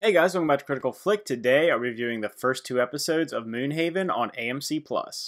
Hey guys, welcome back to Critical Flick. Today I'm reviewing the first two episodes of Moonhaven on AMC+.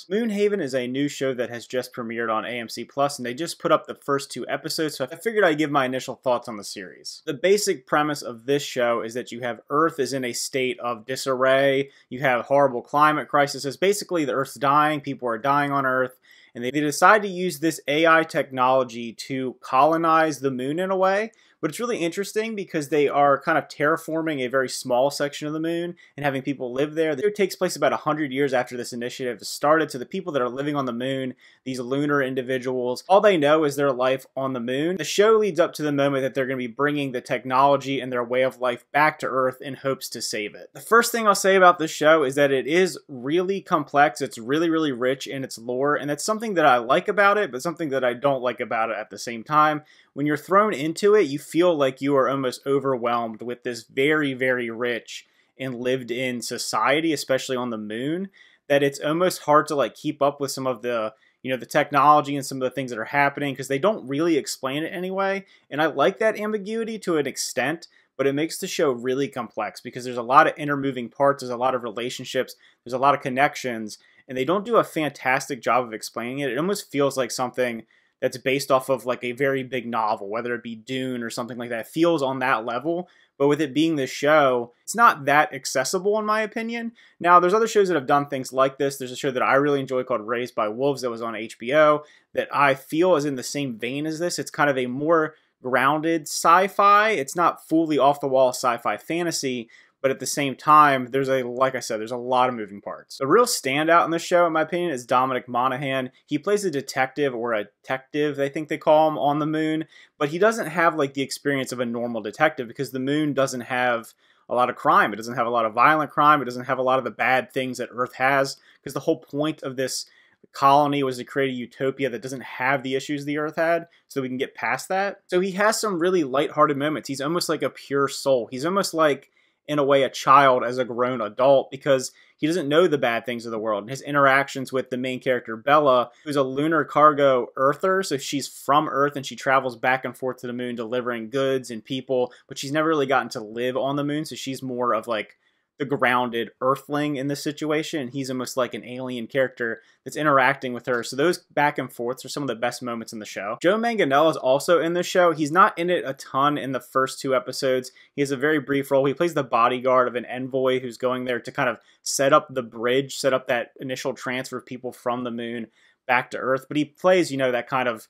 Moonhaven is a new show that has just premiered on AMC+, and they just put up the first two episodes, so I figured I'd give my initial thoughts on the series. The basic premise of this show is that you have Earth is in a state of disarray, you have horrible climate crises, basically the Earth's dying, people are dying on Earth, and they decide to use this AI technology to colonize the moon in a way. But it's really interesting because they are kind of terraforming a very small section of the moon and having people live there. It takes place about 100 years after this initiative started, so the people that are living on the moon, these lunar individuals, all they know is their life on the moon. The show leads up to the moment that they're going to be bringing the technology and their way of life back to Earth in hopes to save it. The first thing I'll say about this show is that it is really complex. It's really, really rich in its lore, and that's something that I like about it, but something that I don't like about it at the same time. When you're thrown into it, you feel like you are almost overwhelmed with this very, very rich and lived-in society, especially on the moon, that it's almost hard to keep up with some of the the technology and some of the things that are happening because they don't really explain it anyway. And I like that ambiguity to an extent, but it makes the show really complex because there's a lot of intermoving parts, there's a lot of relationships, there's a lot of connections, and they don't do a fantastic job of explaining it. It almost feels like something that's based off of a very big novel, whether it be Dune or something like that. It feels on that level, but with it being this show, it's not that accessible in my opinion. Now, there's other shows that have done things like this. There's a show that I really enjoy called Raised by Wolves that was on HBO that I feel is in the same vein as this. It's kind of a more grounded sci-fi. It's not fully off-the-wall sci-fi fantasy, but at the same time, like I said, there's a lot of moving parts. The real standout in this show, in my opinion, is Dominic Monaghan. He plays a detective, or a detective, I think they call him, on the moon, but he doesn't have the experience of a normal detective because the moon doesn't have a lot of crime. It doesn't have a lot of violent crime. It doesn't have a lot of the bad things that Earth has, because the whole point of this colony was to create a utopia that doesn't have the issues the Earth had, so we can get past that. So he has some really lighthearted moments. He's almost like a pure soul. He's almost like, in a way, a child as a grown adult because he doesn't know the bad things of the world. And his interactions with the main character, Bella, who's a lunar cargo earther, so she's from Earth and she travels back and forth to the moon delivering goods and people, but she's never really gotten to live on the moon, so she's more of the grounded earthling in this situation. He's almost like an alien character that's interacting with her. So those back and forths are some of the best moments in the show. Joe Manganella is also in the show. He's not in it a ton in the first two episodes. He has a very brief role. He plays the bodyguard of an envoy who's going there to kind of set up the bridge, set up that initial transfer of people from the moon back to Earth. But he plays, that kind of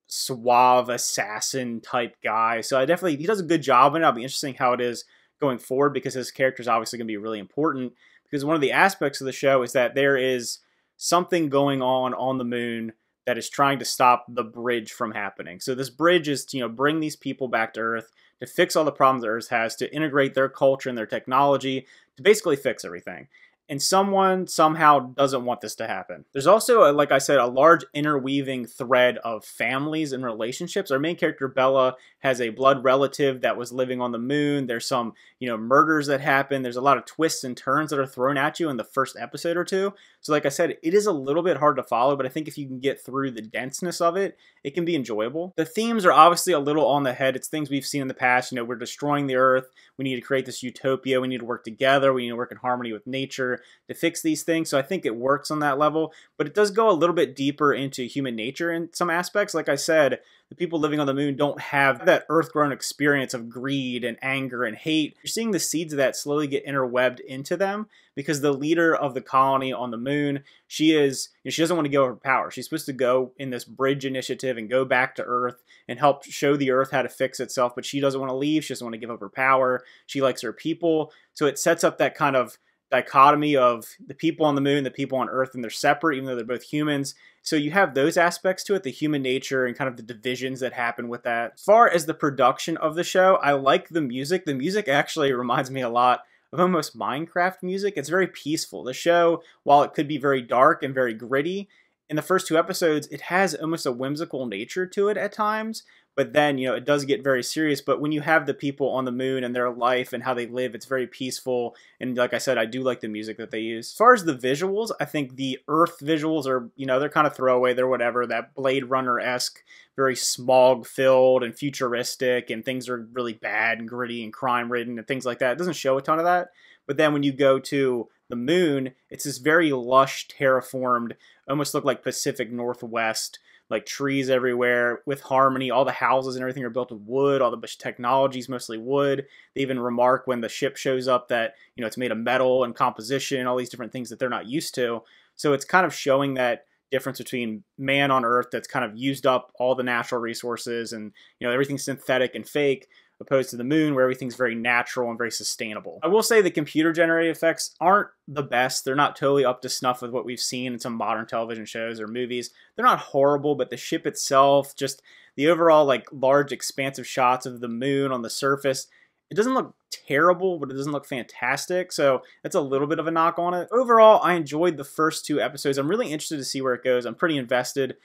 suave assassin type guy. So he does a good job in it. It'll be interesting how it is going forward because his character is obviously going to be really important, because one of the aspects of the show is that there is something going on the moon that is trying to stop the bridge from happening. So this bridge is to bring these people back to Earth, to fix all the problems that Earth has, to integrate their culture and their technology, to basically fix everything. And someone somehow doesn't want this to happen. There's also, like I said, a large interweaving thread of families and relationships. Our main character, Bella, has a blood relative that was living on the moon. There's some, murders that happen. There's a lot of twists and turns that are thrown at you in the first episode or two. So like I said, it is a little bit hard to follow, but I think if you can get through the denseness of it, it can be enjoyable. The themes are obviously a little on the head. It's things we've seen in the past. We're destroying the Earth. We need to create this utopia. We need to work together. We need to work in harmony with nature to fix these things. So I think it works on that level, but it does go a little bit deeper into human nature in some aspects. Like I said, the people living on the moon don't have that Earth-grown experience of greed and anger and hate. You're seeing the seeds of that slowly get interwebbed into them because the leader of the colony on the moon, she doesn't want to give up her power. She's supposed to go in this bridge initiative and go back to Earth and help show the Earth how to fix itself, but she doesn't want to leave. She doesn't want to give up her power. She likes her people. So it sets up that kind of dichotomy of the people on the moon, the people on Earth, and they're separate even though they're both humans. So you have those aspects to it, the human nature and kind of the divisions that happen with that. As far as the production of the show, I like the music. The music actually reminds me a lot of almost Minecraft music. It's very peaceful. The show, while it could be very dark and very gritty, in the first two episodes, it has almost a whimsical nature to it at times, but then, it does get very serious. But when you have the people on the moon and their life and how they live, it's very peaceful. And like I said, I do like the music that they use. As far as the visuals, I think the Earth visuals are, they're kind of throwaway. They're whatever, that Blade Runner-esque, very smog-filled and futuristic, and things are really bad and gritty and crime-ridden and things like that. It doesn't show a ton of that. But then when you go to the moon, it's this very lush, terraformed, almost look like Pacific Northwest, like trees everywhere with harmony. All the houses and everything are built of wood. All the technology is mostly wood. They even remark when the ship shows up that, it's made of metal and composition, all these different things that they're not used to. So it's kind of showing that difference between man on Earth that's kind of used up all the natural resources and, everything's synthetic and fake, opposed to the moon where everything's very natural and very sustainable. I will say the computer-generated effects aren't the best. They're not totally up to snuff with what we've seen in some modern television shows or movies. They're not horrible, but the ship itself, just the overall large expansive shots of the moon on the surface, it doesn't look terrible, but it doesn't look fantastic, so that's a little bit of a knock on it. Overall, I enjoyed the first 2 episodes. I'm really interested to see where it goes. I'm pretty invested,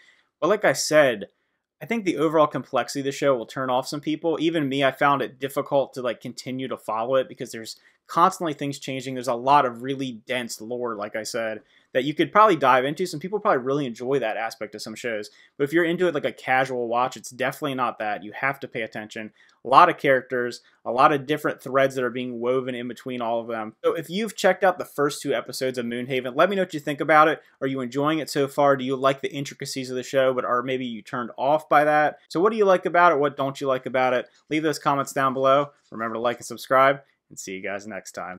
but like I said, I think the overall complexity of the show will turn off some people. Even me, I found it difficult to continue to follow it because there's constantly things changing. There's a lot of really dense lore, like I said, that you could probably dive into. Some people probably really enjoy that aspect of some shows. But if you're into it like a casual watch, it's definitely not that. You have to pay attention. A lot of characters, a lot of different threads that are being woven in between all of them. So if you've checked out the first 2 episodes of Moonhaven, let me know what you think about it. Are you enjoying it so far? Do you like the intricacies of the show, but are maybe you turned off by that? So what do you like about it? What don't you like about it? Leave those comments down below. Remember to like and subscribe, and see you guys next time.